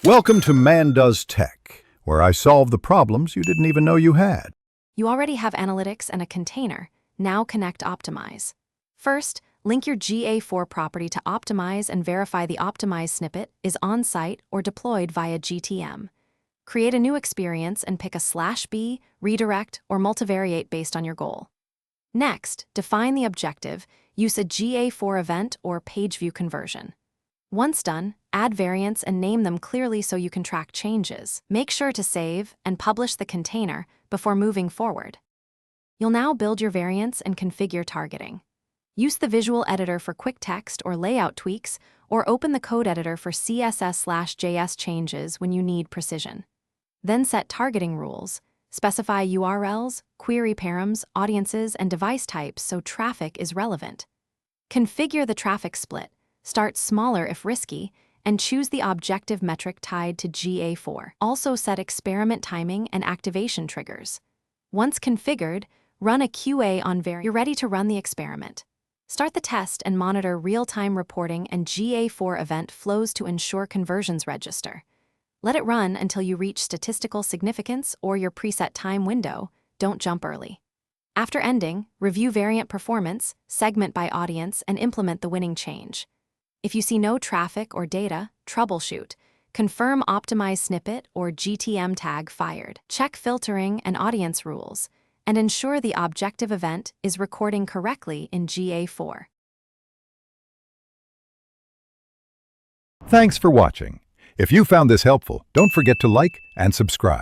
Welcome to Man Does Tech, where I solve the problems you didn't even know you had. You already have analytics and a container. Now connect Optimize. First, link your GA4 property to Optimize and verify the Optimize snippet is on-site or deployed via GTM. Create a new experience and pick a /b, redirect, or multivariate based on your goal. Next, define the objective, use a GA4 event or page view conversion. Once done, add variants and name them clearly so you can track changes. Make sure to save and publish the container before moving forward. You'll now build your variants and configure targeting. Use the visual editor for quick text or layout tweaks, or open the code editor for CSS/JS changes when you need precision. Then set targeting rules. Specify URLs, query params, audiences, and device types so traffic is relevant. Configure the traffic split. Start smaller if risky, and choose the objective metric tied to GA4. Also set experiment timing and activation triggers. Once configured, run a QA on variants. You're ready to run the experiment. Start the test and monitor real-time reporting and GA4 event flows to ensure conversions register. Let it run until you reach statistical significance or your preset time window. Don't jump early. After ending, review variant performance, segment by audience, and implement the winning change. If you see no traffic or data, troubleshoot. Confirm Optimize snippet or GTM tag fired. Check filtering and audience rules, and ensure the objective event is recording correctly in GA4. Thanks for watching. If you found this helpful, don't forget to like and subscribe.